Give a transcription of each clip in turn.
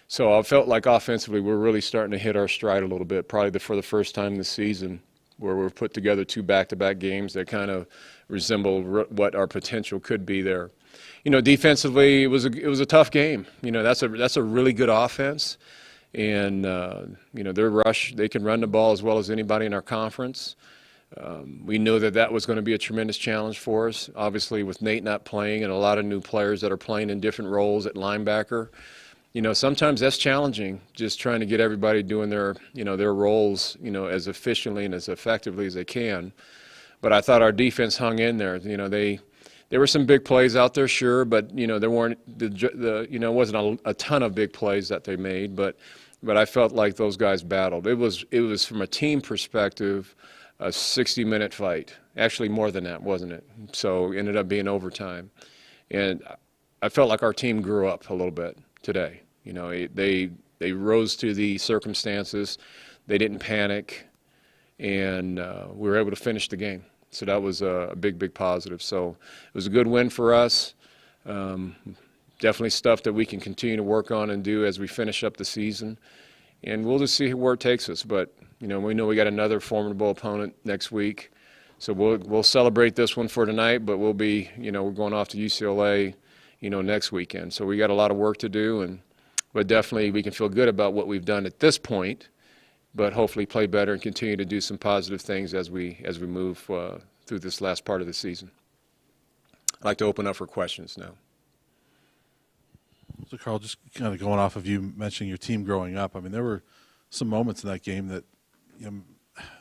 So I felt like offensively we're really starting to hit our stride a little bit, probably for the first time this season, where we've put together two back-to-back games that kind of resemble what our potential could be there. Defensively, it was a tough game. That's a really good offense, and their rush, they can run the ball as well as anybody in our conference. We knew that was going to be a tremendous challenge for us. Obviously, with Nate not playing and a lot of new players that are playing in different roles at linebacker, sometimes that's challenging, just trying to get everybody doing their roles, as efficiently and as effectively as they can. But I thought our defense hung in there. There were some big plays out there, sure, but there weren't it wasn't a ton of big plays that they made. But I felt like those guys battled. It was from a team perspective a 60-minute fight. Actually, more than that, wasn't it? So it ended up being overtime, and I felt like our team grew up a little bit today. They rose to the circumstances. They didn't panic, and we were able to finish the game. So that was a big positive. So it was a good win for us. Definitely stuff that we can continue to work on and do as we finish up the season. And we'll just see where it takes us. But, we know we got another formidable opponent next week. So we'll celebrate this one for tonight, but we'll be, we're going off to UCLA, next weekend. So we got a lot of work to do, but definitely we can feel good about what we've done at this point, but hopefully play better and continue to do some positive things as we move through this last part of the season. I'd like to open up for questions now. So, Karl, just kind of going off of you mentioning your team growing up, I mean, there were some moments in that game that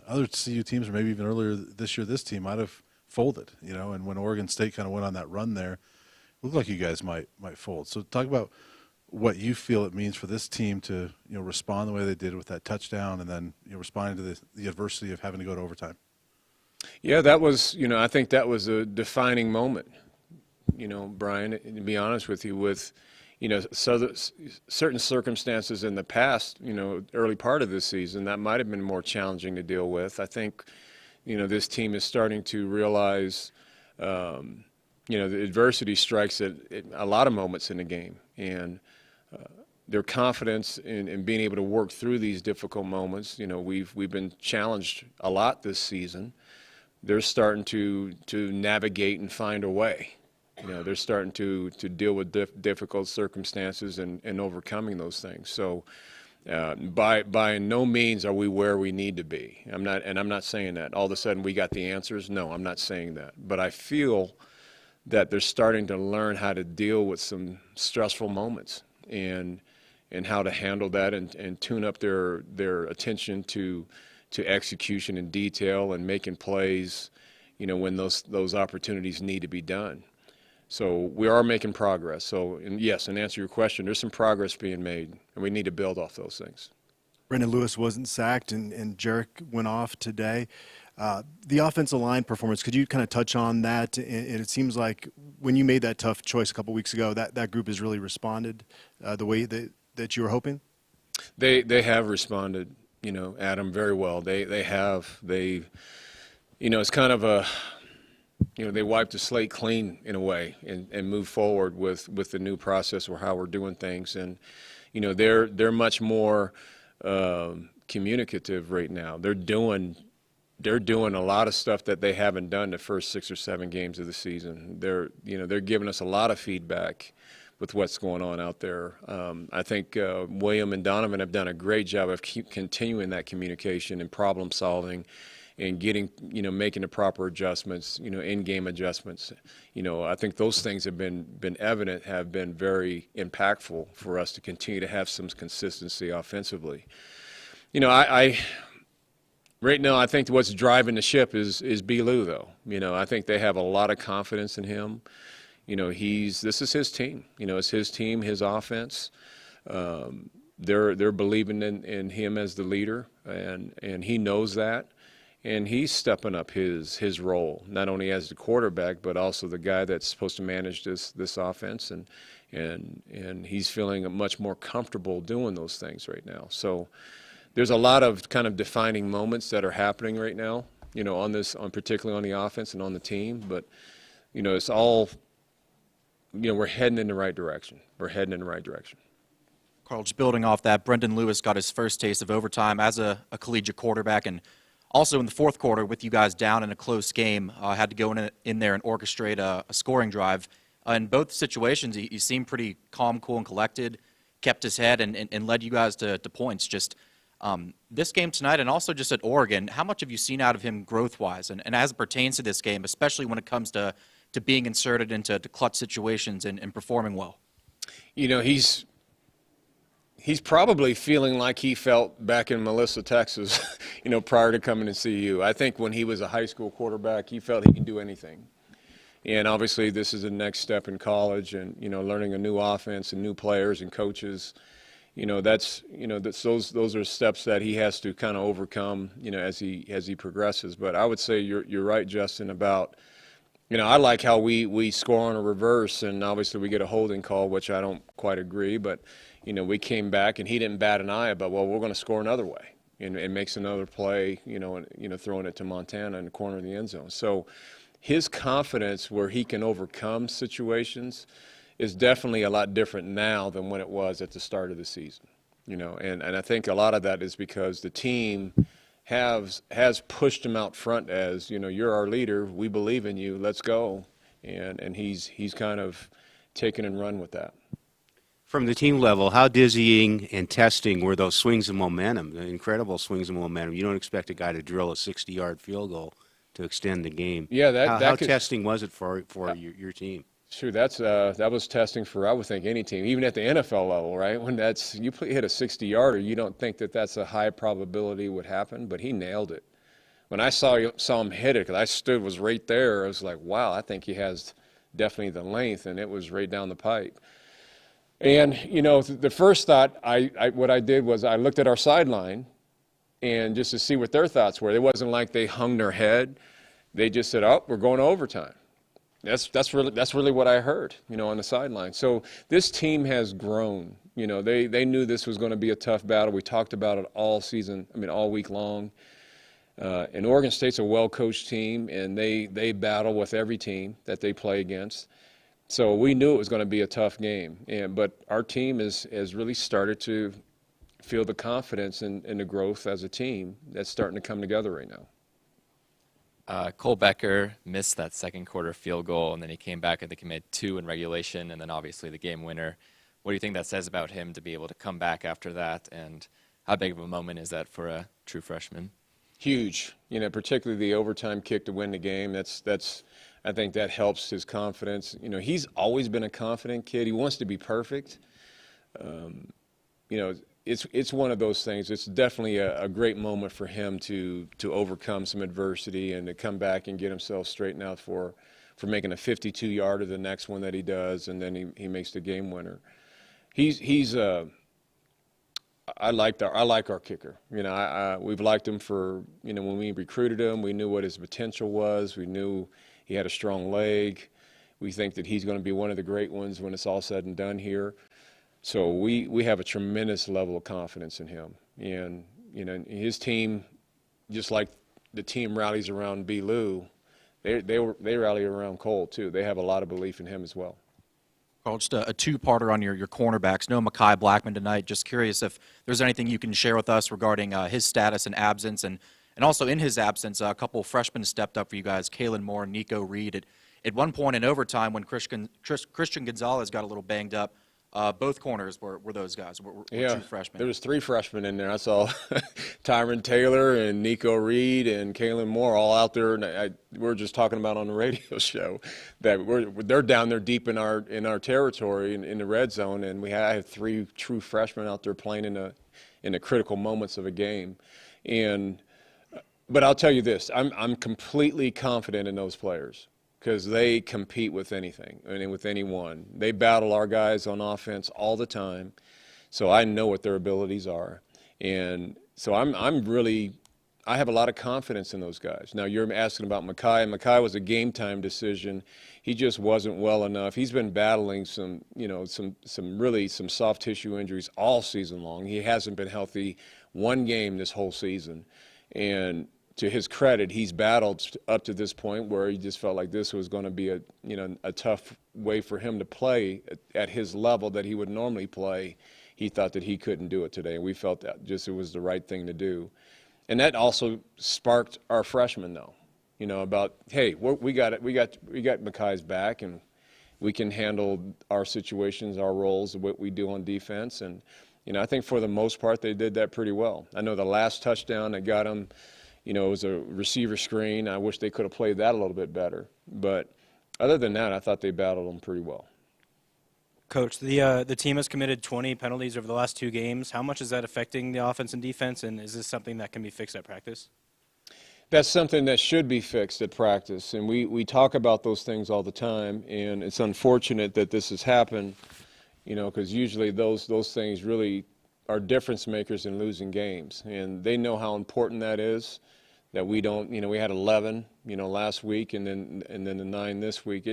other CU teams, or maybe even earlier this year, this team might have folded, and when Oregon State kind of went on that run there, it looked like you guys might fold. So talk about what you feel it means for this team to respond the way they did with that touchdown, and then responding to the adversity of having to go to overtime. Yeah, that was I think that was a defining moment. Brian, to be honest with you, with certain circumstances in the past, early part of this season, that might have been more challenging to deal with. I think this team is starting to realize the adversity strikes at a lot of moments in the game, and their confidence in being able to work through these difficult moments. We've been challenged a lot this season. They're starting to navigate and find a way. They're starting to deal with difficult circumstances and overcoming those things. So by no means are we where we need to be. I'm not saying that all of a sudden we got the answers. No, I'm not saying that. But I feel that they're starting to learn how to deal with some stressful moments and how to handle that and tune up their attention to execution and detail and making plays, when those opportunities need to be done. So we are making progress. So, and yes, and answer your question, there's some progress being made, and we need to build off those things. Brenden Lewis wasn't sacked, and Jarek went off today. The offensive line performance, could you kind of touch on that? And it seems like when you made that tough choice a couple weeks ago, that group has really responded the way that you were hoping? They have responded, Adam, very well. They have. It's kind of a, they wiped the slate clean in a way and moved forward with the new process or how we're doing things. And, they're much more communicative right now. They're doing a lot of stuff that they haven't done the first 6 or 7 games of the season. They're giving us a lot of feedback with what's going on out there. I think William and Donovan have done a great job of continuing that communication and problem solving and getting, making the proper adjustments, in-game adjustments. I think those things have been evident, have been very impactful for us to continue to have some consistency offensively. Right now, I think what's driving the ship is B. Lou, though. I think they have a lot of confidence in him. This is his team. It's his team, his offense. They're believing in him as the leader, and he knows that. And he's stepping up his role, not only as the quarterback, but also the guy that's supposed to manage this offense. And he's feeling much more comfortable doing those things right now. So there's a lot of kind of defining moments that are happening right now, particularly on the offense and on the team. But, it's all, we're heading in the right direction. We're heading in the right direction. Carl, just building off that, Brenden Lewis got his first taste of overtime as a collegiate quarterback, and also in the fourth quarter with you guys down in a close game, had to go in there and orchestrate a scoring drive. In both situations, he seemed pretty calm, cool, and collected, kept his head, and led you guys to points. Just this game tonight and also just at Oregon, how much have you seen out of him growth-wise? And as it pertains to this game, especially when it comes to being inserted into clutch situations and performing well? You know, he's probably feeling like he felt back in Melissa, Texas, you know, prior to coming to CU. I think when he was a high school quarterback, he felt he could do anything. And obviously this is the next step in college and, you know, learning a new offense and new players and coaches. You know, those are steps that he has to kind of overcome, you know, as he progresses. But I would say you're right, Justin, about, you know, I like how we score on a reverse, and obviously we get a holding call, which I don't quite agree. But, you know, we came back, and he didn't bat an eye about, well, we're going to score another way, and makes another play, you know, throwing it to Montana in the corner of the end zone. So his confidence where he can overcome situations is definitely a lot different now than when it was at the start of the season, you know. And I think a lot of that is because the team has pushed him out front as, you know, you're our leader, we believe in you, let's go. And he's kind of taken and run with that. From the team level, how dizzying and testing were those swings of momentum, the incredible swings of momentum? You don't expect a guy to drill a 60-yard field goal to extend the game. Yeah, how testing was it for your team? Sure, that was testing for, I would think, any team, even at the NFL level, right? When you hit a 60-yarder, you don't think that that's a high probability would happen, but he nailed it. When I saw him hit it, because I was right there, I was like, wow, I think he has definitely the length, and it was right down the pipe. And, you know, the first thought, what I did was I looked at our sideline, and just to see what their thoughts were. It wasn't like they hung their head. They just said, oh, we're going to overtime. That's really what I heard, you know, on the sideline. So this team has grown. You know, they knew this was going to be a tough battle. We talked about it all week long. And Oregon State's a well-coached team, and they battle with every team that they play against. So we knew it was going to be a tough game. But our team has really started to feel the confidence in the growth as a team that's starting to come together right now. Cole Becker missed that second quarter field goal, and then he came back, I think he made 2 in regulation, and then obviously the game winner. What do you think that says about him to be able to come back after that, and how big of a moment is that for a true freshman? Huge, you know, particularly the overtime kick to win the game. I think that helps his confidence. You know, he's always been a confident kid. He wants to be perfect. You know, it's one of those things. It's definitely a great moment for him to overcome some adversity and to come back and get himself straightened out for making a 52-yarder the next one that he does, and then he makes the game winner. I like our kicker. You know, we've liked him for, you know, when we recruited him, we knew what his potential was. We knew he had a strong leg. We think that he's going to be one of the great ones when it's all said and done here. So we have a tremendous level of confidence in him. And, you know, his team, just like the team rallies around B. Lou, they rally around Cole too. They have a lot of belief in him as well. Carl, just a two-parter on your cornerbacks. No Mekhi Blackman tonight. Just curious if there's anything you can share with us regarding his status and absence. And also in his absence, a couple of freshmen stepped up for you guys, Kalen Moore and Nico Reed. At one point in overtime when Christian Gonzalez got a little banged up, both corners were those guys, were yeah, true freshmen. There was 3 freshmen in there. I saw Tyron Taylor and Nico Reed and Kalen Moore all out there. And we were just talking about on the radio show that they're down there deep in our territory in the red zone, and I have 3 true freshmen out there playing in the critical moments of a game. But I'll tell you this, I'm completely confident in those players, because they compete with anything and with anyone. They battle our guys on offense all the time, so I know what their abilities are. And so I have a lot of confidence in those guys. Now, you're asking about Mekhi. Mekhi was a game-time decision. He just wasn't well enough. He's been battling some soft tissue injuries all season long. He hasn't been healthy one game this whole season. And to his credit, he's battled up to this point where he just felt like this was going to be a tough way for him to play at his level that he would normally play. he thought that he couldn't do it today. And we felt that just it was the right thing to do. And that also sparked our freshmen, though, about, hey, we got it. We got Makai's back, and we can handle our situations, our roles, what we do on defense. And, I think for the most part they did that pretty well. I know the last touchdown that got them, it was a receiver screen. I wish they could have played that a little bit better. But other than that, I thought they battled them pretty well. Coach, the team has committed 20 penalties over the last 2 games. How much is that affecting the offense and defense, and is this something that can be fixed at practice? That's something that should be fixed at practice, and we talk about those things all the time, and it's unfortunate that this has happened, because usually those things really are difference makers in losing games, and they know how important that is, that we don't, we had 11, last week, and then the 9 this week.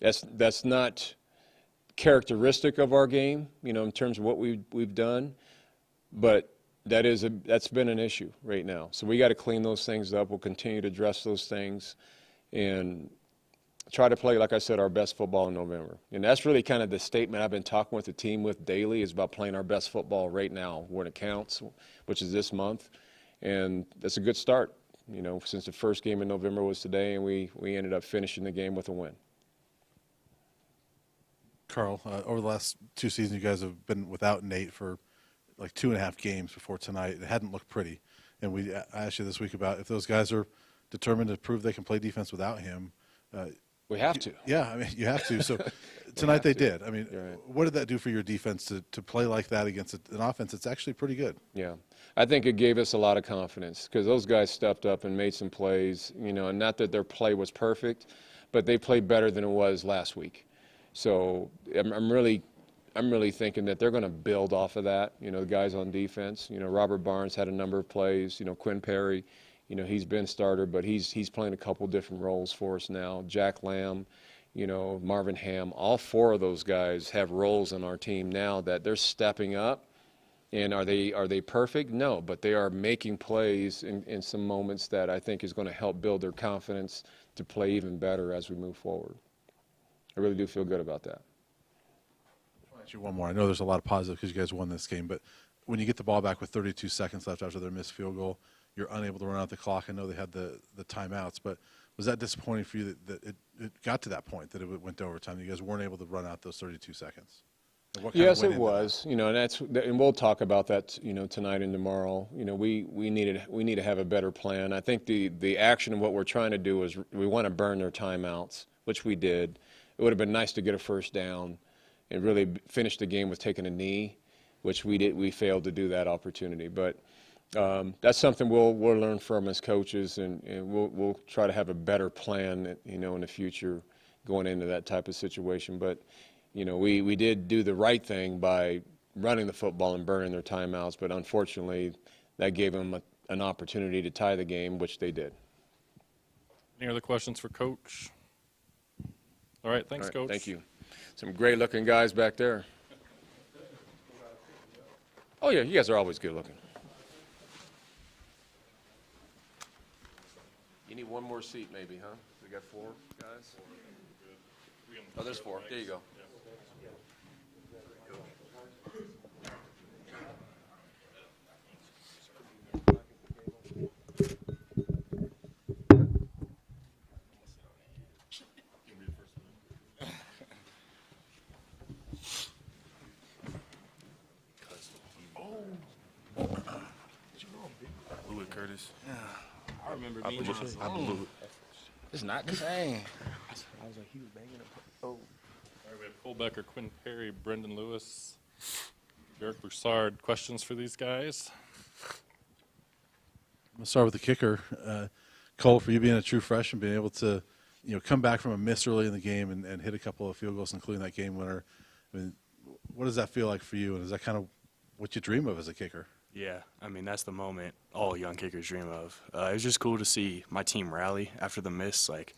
That's not characteristic of our game, in terms of what we've done, but that's been an issue right now. So we got to clean those things up. We'll continue to address those things and try to play, like I said, our best football in November. And that's really kind of the statement I've been talking with the team with daily, is about playing our best football right now when it counts, which is this month. And that's a good start, since the first game in November was today, and we ended up finishing the game with a win. Karl, over the last 2 seasons, you guys have been without Nate for like 2.5 games before tonight. It hadn't looked pretty. And I asked you this week about if those guys are determined to prove they can play defense without him. We have to. Yeah, I mean, you have to. So tonight they did. I mean, right. What did that do for your defense to play like that against an offense that's actually pretty good? Yeah, I think it gave us a lot of confidence because those guys stepped up and made some plays, and not that their play was perfect, but they played better than it was last week. So I'm really thinking that they're going to build off of that, the guys on defense. Robert Barnes had a number of plays. Quinn Perry, he's been starter, but he's playing a couple different roles for us now. Jack Lamb, Marvin Ham, all 4 of those guys have roles on our team now that they're stepping up. And are they perfect? No, but they are making plays in some moments that I think is going to help build their confidence to play even better as we move forward. I really do feel good about that. I'll ask you one more. I know there's a lot of positive because you guys won this game, but when you get the ball back with 32 seconds left after their missed field goal, you're unable to run out the clock. I know they had the timeouts, but was that disappointing for you that it got to that point, that it went to overtime? You guys weren't able to run out those 32 seconds? Yes, it was. And we'll talk about that, tonight and tomorrow. We need to have a better plan. I think the action of what we're trying to do is we want to burn their timeouts, which we did. It would have been nice to get a first down and really finish the game with taking a knee, which we did. We failed to do that opportunity, but that's something we'll learn from as coaches, and we'll try to have a better plan, in the future going into that type of situation. But we did do the right thing by running the football and burning their timeouts, but unfortunately that gave them an opportunity to tie the game, which they did. Any other questions for Coach? All right, thanks, Coach. Thank you. Some great-looking guys back there. Oh, yeah, you guys are always good-looking. You need one more seat maybe, huh? We got 4 guys? Oh, there's 4. There you go. I remember being it's not the same. I was like, he was banging up. Oh. All right, we have Cole Becker, Quinn Perry, Brenden Lewis, Derek Broussard. Questions for these guys? I'm going to start with the kicker. Cole, for you being a true freshman, being able to come back from a miss early in the game and hit a couple of field goals, including that game winner. I mean, what does that feel like for you, and is that kind of what you dream of as a kicker? Yeah, I mean, that's the moment all young kickers dream of. It was just cool to see my team rally after the miss. Like,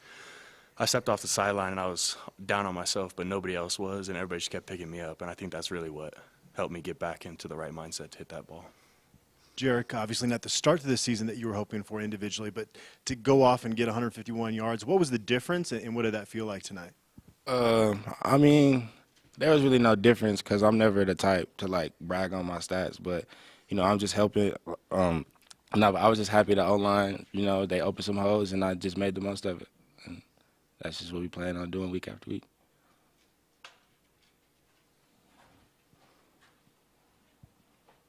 I stepped off the sideline and I was down on myself, but nobody else was, and everybody just kept picking me up. And I think that's really what helped me get back into the right mindset to hit that ball. Jarek, obviously not the start to the season that you were hoping for individually, but to go off and get 151 yards, what was the difference, and what did that feel like tonight? I mean, There was really no difference because I'm never the type to like brag on my stats, but I'm just helping. No, but I was just happy the O-line, they opened some holes and I just made the most of it. And that's just what we plan on doing week after week.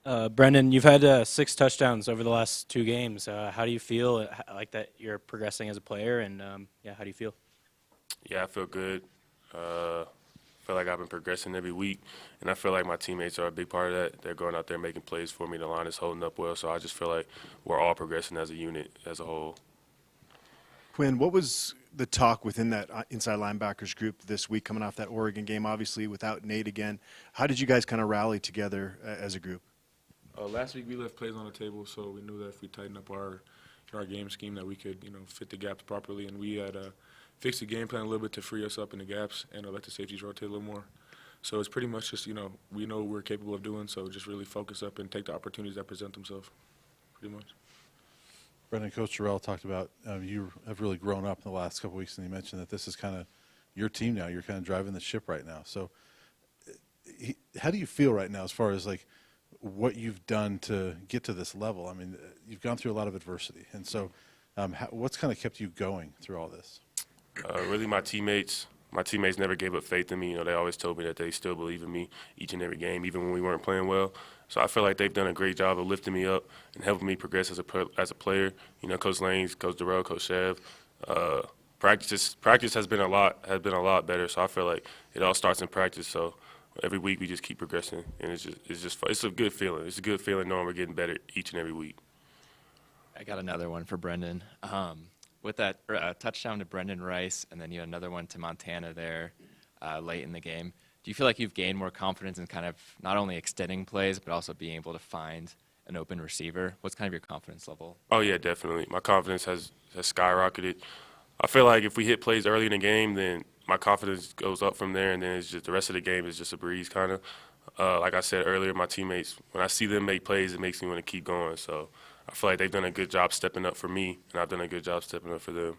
Brenden, you've had 6 touchdowns over the last 2 games. How do you feel like that you're progressing as a player? And how do you feel? Yeah, I feel good. Feel like I've been progressing every week, and I feel like my teammates are a big part of that. They're going out there making plays for me. The line is holding up well, so I just feel like we're all progressing as a unit, as a whole. Quinn, what was the talk within that inside linebackers group this week coming off that Oregon game, obviously without Nate again? How did you guys kind of rally together as a group? Last week we left plays on the table, so we knew that if we tighten up our game scheme that we could, fit the gaps properly, and we had fixed the game plan a little bit to free us up in the gaps and let the safeties rotate a little more. So it's pretty much just, we know what we're capable of doing, so just really focus up and take the opportunities that present themselves, pretty much. Brenden, Coach Dorrell talked about you have really grown up in the last couple of weeks, and he mentioned that this is kind of your team now. You're kind of driving the ship right now. So how do you feel right now as far as, like, what you've done to get to this level? I mean, you've gone through a lot of adversity. And so what's kind of kept you going through all this? Really, my teammates never gave up faith in me. They always told me that they still believe in me each and every game, even when we weren't playing well. So I feel like they've done a great job of lifting me up and helping me progress as a player. Coach Lanes, Coach Dorrell, Coach Chev. Practice has been a lot better. So I feel like it all starts in practice. So every week we just keep progressing, and it's a good feeling. It's a good feeling knowing we're getting better each and every week. I got another one for Brenden. With that touchdown to Brendan Rice, and then you had another one to Montana there late in the game, do you feel like you've gained more confidence in kind of not only extending plays, but also being able to find an open receiver? What's kind of your confidence level? Oh, yeah, definitely. My confidence has skyrocketed. I feel like if we hit plays early in the game, then my confidence goes up from there, and then it's just the rest of the game is just a breeze kind of. Like I said earlier, my teammates, when I see them make plays, it makes me want to keep going. So I feel like they've done a good job stepping up for me, and I've done a good job stepping up for them.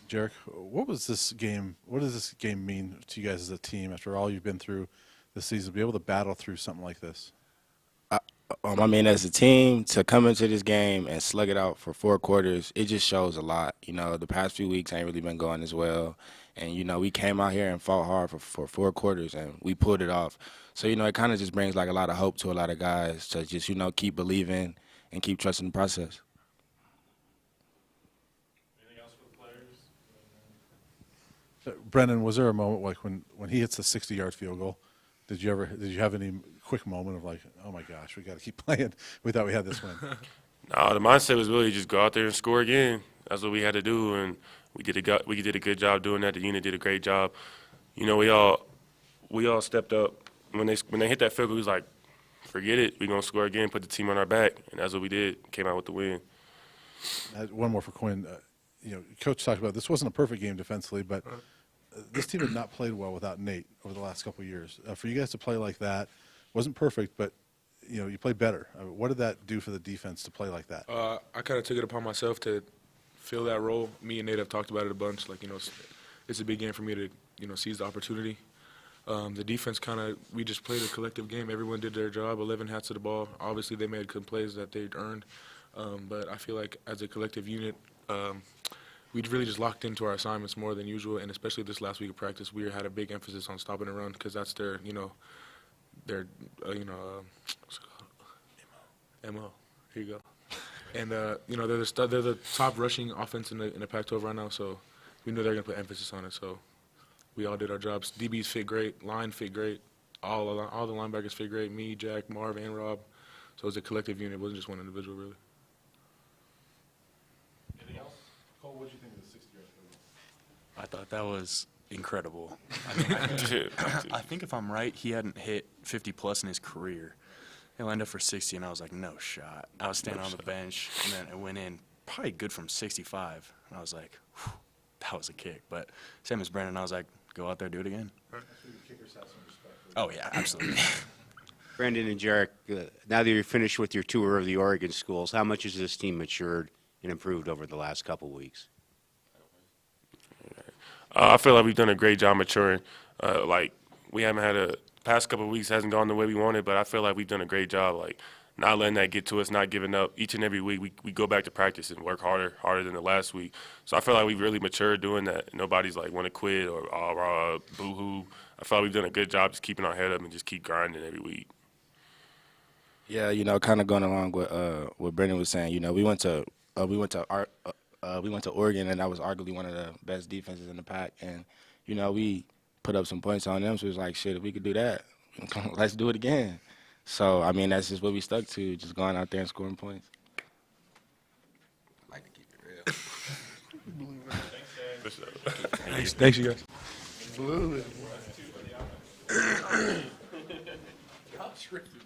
Jarek, what does this game mean to you guys as a team after all you've been through this season, to be able to battle through something like this? As a team, to come into this game and slug it out for 4 quarters, it just shows a lot. The past few weeks ain't really been going as well. And, we came out here and fought hard for 4 quarters, and we pulled it off. So, it kind of just brings, like, a lot of hope to a lot of guys to just, keep believing and keep trusting the process. Anything else for the players? Brenden, was there a moment like when he hits the 60-yard field goal? Did you have any quick moment of like, oh my gosh, we got to keep playing? We thought we had this win. No, the mindset was really just go out there and score again. That's what we had to do, and we did a good job doing that. The unit did a great job. We all stepped up when they hit that field goal. We was like, forget it, we're gonna score again, put the team on our back, and that's what we did. Came out with the win. One more for Quinn. Coach talked about this wasn't a perfect game defensively, but this team had not played well without Nate over the last couple of years. For you guys to play like that, wasn't perfect, but you played better. What did that do for the defense to play like that? I kind of took it upon myself to fill that role. Me and Nate have talked about it a bunch. Like, it's a big game for me to, seize the opportunity. The defense we just played a collective game. Everyone did their job, 11 hats to the ball. Obviously, they made some plays that they'd earned. But I feel like as a collective unit, we really just locked into our assignments more than usual, and especially this last week of practice, we had a big emphasis on stopping the run because that's their MO. Here you go. And they're the top rushing offense in the Pac-12 right now, so we knew they were gonna put emphasis on it. So we all did our jobs. DBs fit great, line fit great, all the linebackers fit great. Me, Jack, Marv, and Rob. So it was a collective unit. It wasn't just one individual, really. Anything else? Cole, what did you think of the 60-yard field goal? I thought that was incredible. I think if I'm right, he hadn't hit 50-plus in his career. He lined up for 60, and I was like, no shot. I was standing on the bench, and then it went in probably good from 65. And I was like, whew, that was a kick. But same as Brenden, I was like, go out there, do it again. Oh, yeah, absolutely. Brenden and Jarek, now that you're finished with your tour of the Oregon schools, how much has this team matured and improved over the last couple weeks? I feel like we've done a great job maturing. Like we haven't had past couple of weeks hasn't gone the way we wanted, but I feel like we've done a great job. Like not letting that get to us, not giving up. Each and every week we go back to practice and work harder than the last week. So I feel like we've really matured doing that. Nobody's like want to quit or boo-hoo. I feel like we've done a good job just keeping our head up and just keep grinding every week. Yeah, you know, kind of going along with what Brenden was saying. You know, we went to Oregon, and that was arguably one of the best defenses in the pack. And you know, we put up some points on them. So it was like, shit, if we could do that, let's do it again. So I mean, that's just what we stuck to, just going out there and scoring points. I like to keep it real. Thanks, you guys. Y'all scripted.